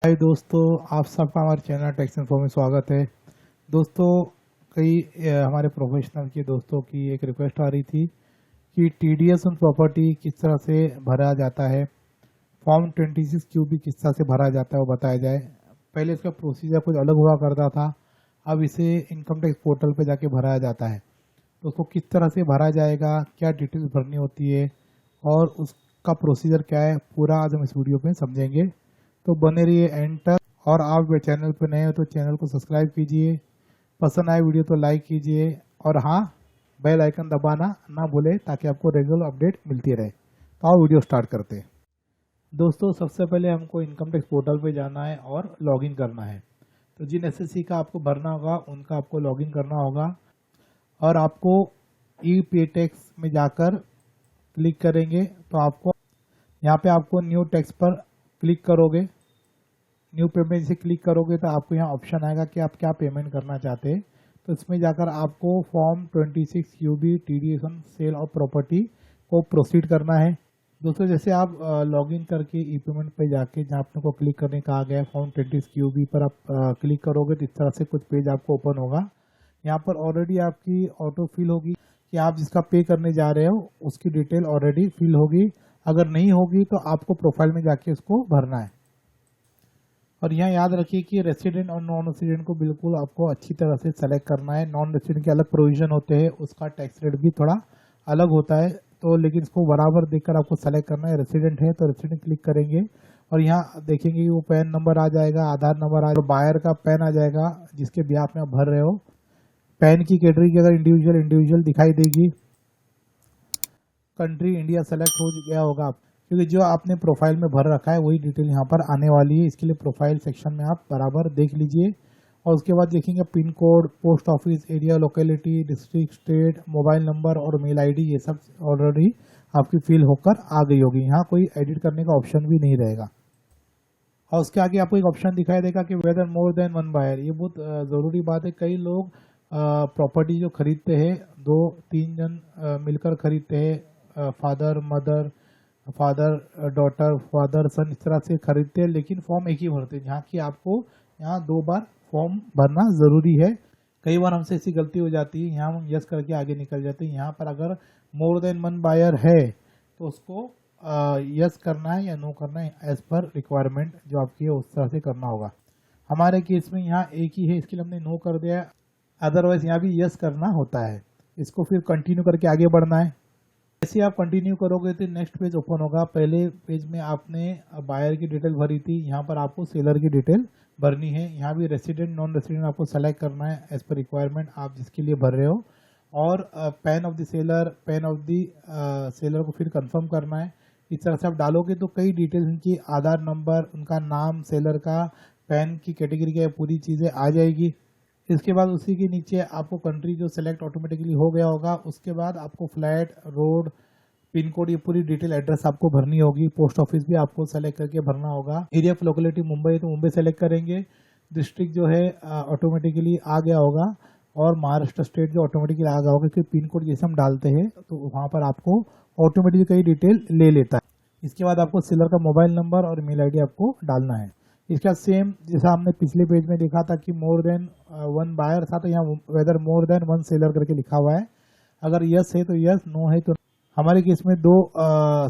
हाय दोस्तों, आप सबका हमारे चैनल टैक्स इन्फो में स्वागत है। दोस्तों, हमारे प्रोफेशनल के दोस्तों की एक रिक्वेस्ट आ रही थी कि टीडीएस ऑन प्रॉपर्टी किस तरह से भरा जाता है, फॉर्म 26 क्यूबी किस तरह से भरा जाता है वो बताया जाए। पहले इसका प्रोसीजर कुछ अलग हुआ करता था, अब इसे इनकम टैक्स पोर्टल पर जाके भराया जाता है। तो उसको किस तरह से भरा जाएगा, क्या डिटेल्स भरनी होती है और उसका प्रोसीजर क्या है, पूरा आज हम इस वीडियो में समझेंगे। तो बने रहिए एंड तक। और आप चैनल पर नए हो तो चैनल को सब्सक्राइब कीजिए, पसंद आए वीडियो तो लाइक कीजिए और हाँ, बेल आइकन दबाना ना भूले ताकि आपको रेगुलर अपडेट मिलती रहे। तो आओ वीडियो स्टार्ट करते हैं। दोस्तों, सबसे पहले हमको इनकम टैक्स पोर्टल पे जाना है और लॉगिन करना है। तो जिन एसएससी का आपको भरना होगा उनका आपको लॉगिन करना होगा और आपको ई पे टैक्स में जाकर क्लिक करेंगे तो आपको यहाँ पे आपको न्यू टैक्स पर क्लिक करोगे। न्यू पेमेंट से क्लिक करोगे तो आपको यहाँ ऑप्शन आएगा कि आप क्या पेमेंट करना चाहते हैं। तो इसमें जाकर आपको form 26 UB TDS on sale of property को प्रोसीड करना है। दोस्तों, जैसे आप लॉगिन करके ई पेमेंट पे जाके जहाँ आपने को क्लिक करने कहा गया है फॉर्म 26 क्यूबी पर आप क्लिक करोगे तो इस तरह से कुछ पेज आपको ओपन होगा। यहाँ पर ऑलरेडी आपकी ऑटो फिल होगी कि आप जिसका पे करने जा रहे हो उसकी डिटेल ऑलरेडी फिल होगी। अगर नहीं होगी तो आपको प्रोफाइल में जाके उसको भरना है। और यहाँ याद रखिए कि रेसिडेंट और नॉन रेसिडेंट को बिल्कुल आपको अच्छी तरह से सेलेक्ट करना है। नॉन रेसिडेंट के अलग प्रोविजन होते हैं, उसका टैक्स रेट भी थोड़ा अलग होता है, तो लेकिन इसको बराबर देखकर आपको सेलेक्ट करना है। रेसिडेंट है तो रेसिडेंट क्लिक करेंगे और यहाँ देखेंगे कि वो पैन नंबर आ जाएगा, आधार नंबर आ जाएगा, बायर का पैन आ जाएगा जिसके ब्याह में आप भर रहे हो। पैन की कैटेगरी की अगर इंडिविजुअल दिखाई देगी, कंट्री इंडिया सेलेक्ट हो गया होगा क्योंकि जो आपने प्रोफाइल में भर रखा है वही डिटेल यहाँ पर आने वाली है। इसके लिए प्रोफाइल सेक्शन में आप बराबर देख लीजिए और उसके बाद देखेंगे pin code, post office, area, locality, district, state, mobile number और मेल आईडी, ये सब ऑलरेडी आपकी फिल होकर आ गई होगी। यहाँ कोई एडिट करने का ऑप्शन भी नहीं रहेगा। और उसके आगे आपको एक ऑप्शन दिखाई देगा कि whether more than one buyer. ये बहुत ज़रूरी बात है। कई लोग प्रॉपर्टी जो खरीदते हैं, 2-3 जन मिलकर खरीदते हैं, father mother, father daughter, father son, इस तरह से खरीदते हैं, लेकिन फॉर्म एक ही भरते हैं। जहाँ की आपको यहाँ 2 बार फॉर्म भरना ज़रूरी है। कई बार हमसे ऐसी गलती हो जाती है, यहाँ हम यस करके आगे निकल जाते हैं। यहाँ पर अगर मोर देन वन बायर है तो उसको यस करना है या नो करना है, एज पर रिक्वायरमेंट जो आपकी है उस तरह से करना होगा। हमारे केस में यहाँ एक ही है, इसके लिए हमने नो कर दिया। अदरवाइज यहाँ भी यस करना होता है। इसको फिर कंटिन्यू करके आगे बढ़ना है। जैसे आप कंटिन्यू करोगे तो नेक्स्ट पेज ओपन होगा। पहले पेज में आपने बायर की डिटेल भरी थी, यहाँ पर आपको सेलर की डिटेल भरनी है। यहाँ भी रेसिडेंट नॉन रेसिडेंट आपको सेलेक्ट करना है एज पर रिक्वायरमेंट आप जिसके लिए भर रहे हो। और pan of the seller, pan of the seller को फिर कंफर्म करना है। इस तरह से आप डालोगे तो कई डिटेल्स, उनकी आधार नंबर, उनका नाम, सेलर का, पैन की कैटेगरी क्या, पूरी चीज़ें आ जाएगी। इसके बाद उसी के नीचे आपको कंट्री जो सेलेक्ट ऑटोमेटिकली हो गया होगा, उसके बाद आपको फ्लैट, रोड, पिन कोड, ये पूरी डिटेल, एड्रेस आपको भरनी होगी। पोस्ट ऑफिस भी आपको सेलेक्ट करके भरना होगा। एरिया ऑफ लोकेलिटी मुंबई है तो मुंबई सेलेक्ट करेंगे। डिस्ट्रिक्ट जो है ऑटोमेटिकली आ गया होगा और महाराष्ट्र स्टेट जो ऑटोमेटिकली आ गया होगा क्योंकि पिन कोड जैसे हम डालते हैं तो वहाँ पर आपको ऑटोमेटिकली कई डिटेल ले लेता है। इसके बाद आपको सेलर का मोबाइल नंबर और मेल आईडी आपको डालना है। इसका सेम जैसा हमने पिछले पेज में देखा था कि मोर देन वन बायर था, तो यहाँ whether more than one seller करके लिखा हुआ है। अगर यस है तो यस, नो है तो। हमारे केस में 2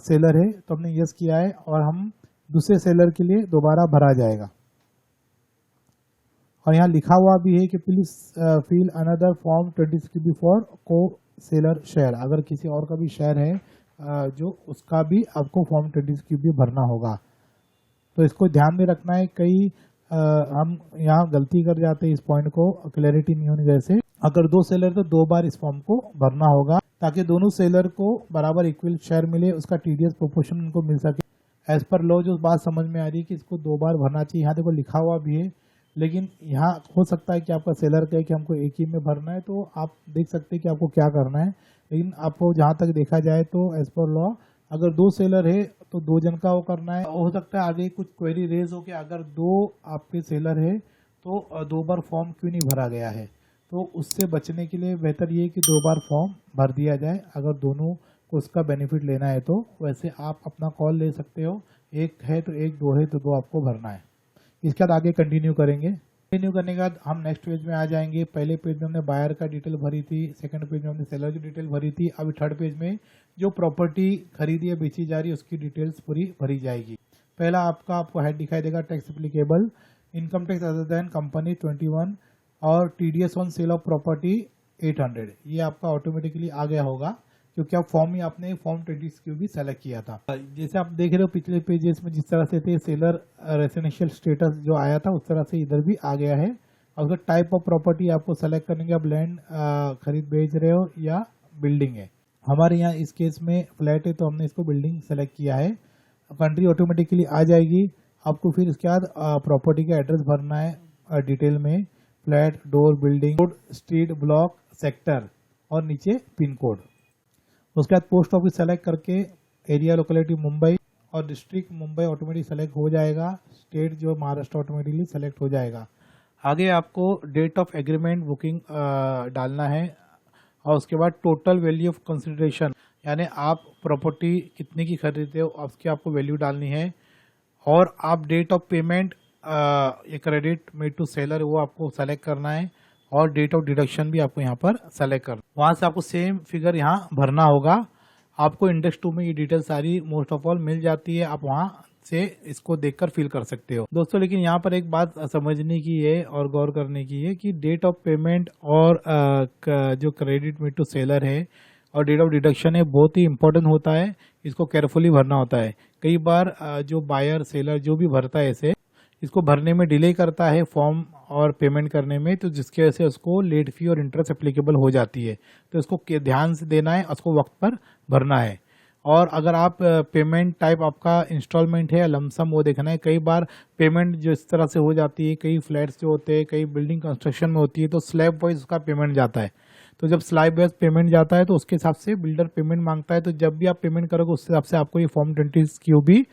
सेलर है तो हमने यस किया है और हम दूसरे सेलर के लिए दोबारा भरा जाएगा। और यहाँ लिखा हुआ भी है कि please fill another form 26 for co seller share. अगर किसी और का भी शेयर है जो उसका भी आपको फॉर्म 26 भरना होगा। तो इसको ध्यान में रखना है। कई हम यहाँ गलती कर जाते हैं, इस पॉइंट को क्लैरिटी नहीं होने जैसे। अगर 2 सेलर तो 2 बार इस फॉर्म को भरना होगा ताकि दोनों सेलर को बराबर इक्वल शेयर मिले, उसका टीडीएस प्रोपोर्शन उनको मिल सके। एज पर लॉ जो बात समझ में आ रही है कि इसको 2 बार भरना चाहिए, यहाँ देखो लिखा हुआ भी है, लेकिन यहाँ हो सकता है कि आपका सेलर कहे कि हमको एक ही में भरना है, तो आप देख सकते हैं कि आपको क्या करना है। लेकिन आपको जहाँ तक देखा जाए तो एज पर लॉ अगर 2 सेलर है तो 2 जन का वो करना है। हो सकता है आगे कुछ क्वेरी रेज हो कि अगर 2 आपके सेलर है तो 2 बार फॉर्म क्यों नहीं भरा गया है। तो उससे बचने के लिए बेहतर ये है कि 2 बार फॉर्म भर दिया जाए अगर दोनों को उसका बेनिफिट लेना है तो। वैसे आप अपना कॉल ले सकते हो, एक है तो एक, 2 है तो 2 आपको भरना है। इसके बाद आगे कंटिन्यू करेंगे। कंटिन्यू करने के बाद हम नेक्स्ट पेज में आ जाएंगे। पहले पेज में हमने बायर का डिटेल भरी थी, सेकंड पेज में हमने सेलर की डिटेल भरी थी। अभी थर्ड पेज में जो प्रॉपर्टी खरीदी या बेची जा रही है उसकी डिटेल्स पूरी भरी जाएगी। पहला आपको हेड दिखाई देगा tax applicable, income tax other than company 21 और TDS on sale of property 800। ये आपका ऑटोमेटिकली आ गया होगा क्योंकि आप आपने फॉर्म 20 भी सेलेक्ट किया था। जैसे आप देख रहे हो पिछले पेजेस में जिस तरह से थे सेलर रेसिडेंशियल स्टेटस जो आया था उस तरह से इधर भी आ गया है। और उसका टाइप ऑफ प्रॉपर्टी आपको सेलेक्ट करने के, आप लैंड खरीद बेच रहे हो या बिल्डिंग है। हमारे यहाँ इस केस में फ्लैट है तो हमने इसको बिल्डिंग सेलेक्ट किया है। कंट्री ऑटोमेटिकली आ जाएगी। आपको फिर उसके बाद प्रॉपर्टी का एड्रेस भरना है डिटेल में, flat, door, building code, street, block, sector और नीचे पिन कोड। उसके बाद पोस्ट ऑफिस सेलेक्ट करके एरिया लोकेलिटी मुंबई और डिस्ट्रिक्ट मुंबई ऑटोमेटिक सेलेक्ट हो जाएगा। स्टेट जो महाराष्ट्र ऑटोमेटिकली सेलेक्ट हो जाएगा। आगे आपको डेट ऑफ एग्रीमेंट बुकिंग डालना है और उसके बाद टोटल वैल्यू ऑफ कंसिडरेशन, यानी आप प्रॉपर्टी कितने की खरीदते हो उसकी आपको वैल्यू डालनी है। और आप डेट ऑफ पेमेंट ये क्रेडिट मेड टू सेलर वो आपको सेलेक्ट करना है और डेट ऑफ डिडक्शन भी आपको यहाँ पर सेलेक्ट करना। वहाँ से आपको सेम फिगर यहाँ भरना होगा। आपको इंडेक्स 2 में ये डिटेल सारी मोस्ट ऑफ ऑल मिल जाती है, आप वहाँ से इसको देखकर फिल कर सकते हो दोस्तों। लेकिन यहाँ पर एक बात समझने की है और गौर करने की है कि डेट ऑफ पेमेंट और जो क्रेडिट मेड टू सेलर है और डेट ऑफ डिडक्शन है बहुत ही इंपॉर्टेंट होता है। इसको केयरफुली भरना होता है। कई बार जो बायर सेलर जो भी भरता है ऐसे इसको भरने में डिले करता है फॉर्म और पेमेंट करने में, तो जिसकी वजह से उसको लेट फी और इंटरेस्ट एप्लीकेबल हो जाती है। तो इसको ध्यान से देना है, उसको वक्त पर भरना है। और अगर आप पेमेंट टाइप आपका इंस्टॉलमेंट है या लमसम वो देखना है। कई बार पेमेंट जो इस तरह से हो जाती है, कई फ्लैट्स जो होते हैं कई बिल्डिंग कंस्ट्रक्शन में होती है तो स्लैब वाइज उसका पेमेंट जाता है। तो जब स्लैब वाइज पेमेंट जाता है तो उसके हिसाब से बिल्डर पेमेंट मांगता है। तो जब भी आप पेमेंट करोगे उस हिसाब से आपको ये फॉर्म 20 क्यू भी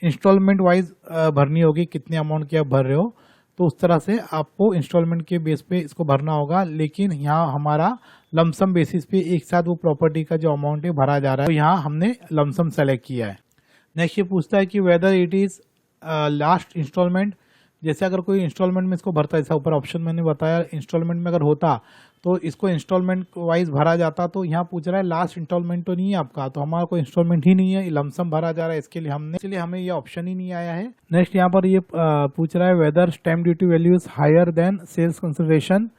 इंस्टॉलमेंट वाइज भरनी होगी, कितने अमाउंट की आप भर रहे हो। तो उस तरह से आपको इंस्टॉलमेंट के बेस पे इसको भरना होगा। लेकिन यहाँ हमारा लमसम बेसिस पे एक साथ वो प्रॉपर्टी का जो अमाउंट है भरा जा रहा है, तो यहाँ हमने लमसम सेलेक्ट किया है। नेक्स्ट ये पूछता है कि whether it is last instalment. जैसे अगर कोई इंस्टॉलमेंट में इसको भरता है, जैसा ऊपर ऑप्शन मैंने बताया इंस्टॉलमेंट में अगर होता तो इसको इंस्टॉलमेंट वाइज भरा जाता। तो यहाँ पूछ रहा है लास्ट इंस्टॉलमेंट तो नहीं है आपका, तो हमारा कोई इंस्टॉलमेंट ही नहीं है, लमसम भरा जा रहा है। इसके लिए हमें ये ऑप्शन ही नहीं आया है। नेक्स्ट यहाँ पर ये पूछ रहा है whether stamp duty value is higher than sales consideration.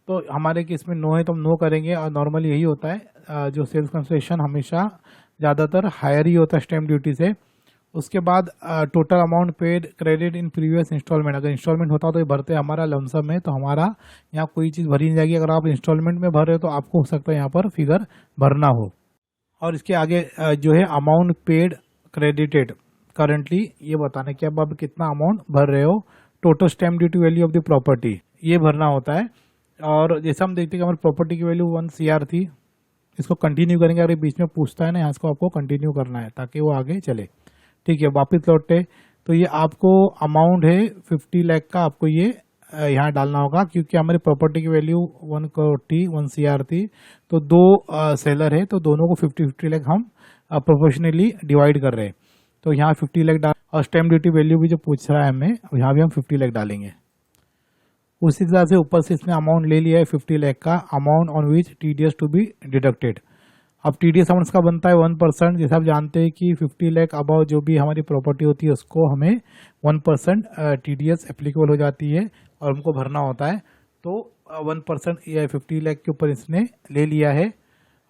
तो हमारे केस में नो है तो हम नो करेंगे। और नॉर्मली यही होता है, जो सेल्स कंसिडरेशन हमेशा ज़्यादातर हायर ही होता है स्टैम्प ड्यूटी से। उसके बाद total amount paid credit in previous instalment, अगर इंस्टॉलमेंट होता तो ये भरते, हमारा लमसम है तो हमारा यहाँ कोई चीज़ भरी नहीं जाएगी। अगर आप इंस्टॉलमेंट में भर रहे हो तो आपको हो सकता है यहाँ पर फिगर भरना हो। और इसके आगे जो है अमाउंट पेड क्रेडिटेड करंटली ये बताना कि अब आप कितना अमाउंट भर रहे हो। Total stamp duty value of the property ये भरना होता है। और जैसे हम देखते हैं कि हमारी प्रॉपर्टी की वैल्यू 1 CR थी, इसको कंटिन्यू करेंगे। अगर बीच में पूछता है ना यहाँ इसको आपको कंटिन्यू करना है ताकि वो आगे चले। ठीक है, वापिस लौटे तो ये आपको अमाउंट है 50 लाख का, आपको ये यहाँ डालना होगा क्योंकि हमारी प्रॉपर्टी की वैल्यू 1 करोड़ थी, 1 CR थी। तो दो सेलर है तो दोनों को 50-50 लाख हम प्रोपोर्शनली डिवाइड कर रहे हैं। तो यहाँ 50 लाख डाल और स्टैम्प ड्यूटी वैल्यू भी जो पूछ रहा है हमें, यहाँ भी हम 50 लाख डालेंगे। उसी तरह से ऊपर से इसने अमाउंट ले लिया है 50 लाख का, amount on which TDS to be deducted. अब TDS अमाउंट का बनता है 1%। जैसे आप जानते हैं कि 50 लाख अबाव जो भी हमारी प्रॉपर्टी होती है उसको हमें 1% TDS एप्लीकेबल हो जाती है और हमको भरना होता है। तो 1% या 50 लाख के ऊपर इसने ले लिया है।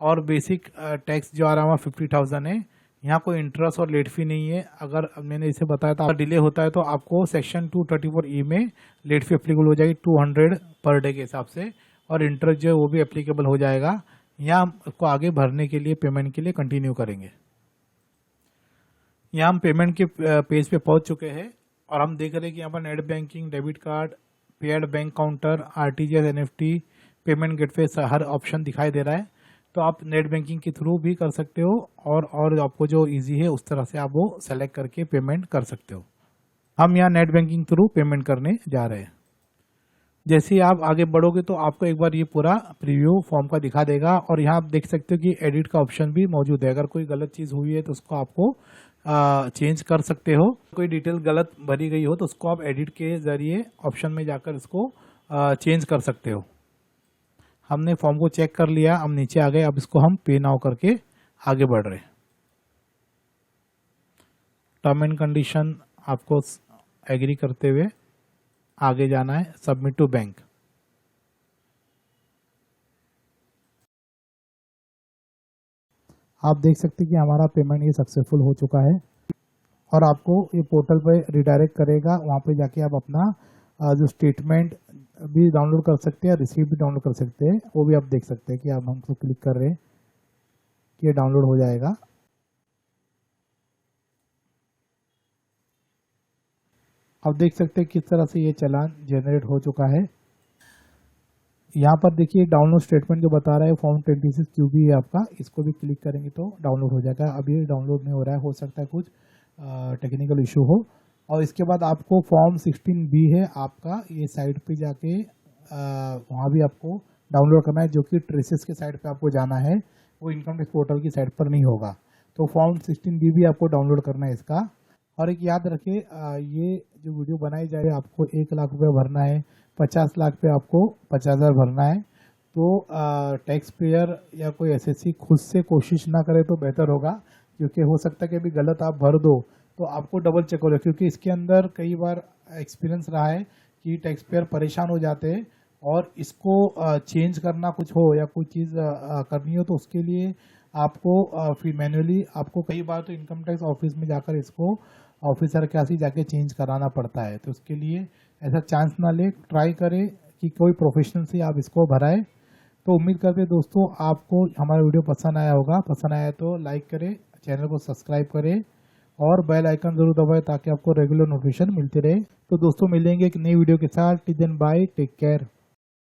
और बेसिक टैक्स जो आ रहा है 50,000 है। यहाँ कोई इंटरेस्ट और लेट फी नहीं है। अगर मैंने इसे बताया था अगर डिले होता है तो आपको सेक्शन 234E में लेट फी एप्लीकेबल हो जाएगी 200 पर डे के हिसाब से, और इंटरेस्ट जो है वो भी एप्लीकेबल हो जाएगा। यहाँ हम इसको आगे भरने के लिए पेमेंट के लिए कंटिन्यू करेंगे। यहाँ हम पेमेंट के पेज पे पहुंच चुके हैं और हम देख रहे हैं कि यहाँ पर net banking, debit card, paid bank counter, RTGS, NEFT, payment gateway हर ऑप्शन दिखाई दे रहा है। तो आप नेट बैंकिंग के थ्रू भी कर सकते हो और आपको जो इजी है उस तरह से आप वो सेलेक्ट करके पेमेंट कर सकते हो। हम यहाँ नेट बैंकिंग थ्रू पेमेंट करने जा रहे हैं। जैसे ही आप आगे बढ़ोगे तो आपको एक बार ये पूरा प्रीव्यू फॉर्म का दिखा देगा और यहाँ आप देख सकते हो कि एडिट का ऑप्शन भी मौजूद है। अगर कोई गलत चीज़ हुई है तो उसको आपको चेंज कर सकते हो। कोई डिटेल गलत भरी गई हो तो उसको आप एडिट के जरिए ऑप्शन में जाकर इसको चेंज कर सकते हो। हमने फॉर्म को चेक कर लिया, हम नीचे आ गए। अब इसको हम पे नाउ करके आगे बढ़ रहे हैं। टर्म एंड कंडीशन आपको एग्री करते हुए आगे जाना है। Submit to bank. आप देख सकते हैं कि हमारा पेमेंट ये सक्सेसफुल हो चुका है और आपको ये पोर्टल पे रिडायरेक्ट करेगा। वहाँ पे जाके आप अपना जो स्टेटमेंट भी डाउनलोड कर सकते हैं, रिसीप्ट भी डाउनलोड कर सकते हैं। वो भी आप देख सकते हैं कि आप हमको क्लिक कर रहे हैं कि ये डाउनलोड हो जाएगा। आप देख सकते हैं किस तरह से ये चालान जनरेट हो चुका है। यहाँ पर देखिए डाउनलोड स्टेटमेंट जो बता रहा है फॉर्म 26 QB है आपका, इसको भी क्लिक करेंगे तो डाउनलोड हो जाएगा। अभी ये डाउनलोड नहीं हो रहा है, हो सकता है कुछ टेक्निकल इशू हो। और इसके बाद आपको फॉर्म 16B है आपका, ये साइट पे जाके वहाँ भी आपको डाउनलोड करना है, जो कि ट्रेसेस के साइट पे आपको जाना है, वो इनकम टैक्स पोर्टल की साइट पर नहीं होगा। तो फॉर्म 16B भी आपको डाउनलोड करना है इसका। और एक याद रखें, ये जो वीडियो बनाई जा रही है आपको 1 लाख रुपये भरना है, 50 लाख पे आपको 50,000 भरना है। तो टैक्स पेयर या कोई एसएससी खुद से कोशिश ना करे तो बेहतर होगा, क्योंकि हो सकता है कि अभी गलत आप भर दो तो आपको डबल चेक हो रहा है। क्योंकि इसके अंदर कई बार एक्सपीरियंस रहा है कि टैक्स पेयर परेशान हो जाते हैं और इसको चेंज करना कुछ हो या कोई चीज़ करनी हो तो उसके लिए आपको फिर मैन्युअली आपको कई बार तो इनकम टैक्स ऑफिस में जाकर इसको ऑफिसर के पास ही जाके चेंज कराना पड़ता है। तो उसके लिए ऐसा चांस ना ले, ट्राई करें कि कोई प्रोफेशनल से आप इसको भराएं। तो उम्मीद करते हैं दोस्तों आपको हमारा वीडियो पसंद आया होगा। पसंद आया तो लाइक करें, चैनल को सब्सक्राइब करें और बेल आइकन जरूर दबाएं ताकि आपको रेगुलर नोटिफिकेशन मिलते रहे। तो दोस्तों मिलेंगे एक नई वीडियो के साथ। Till then bye, take care.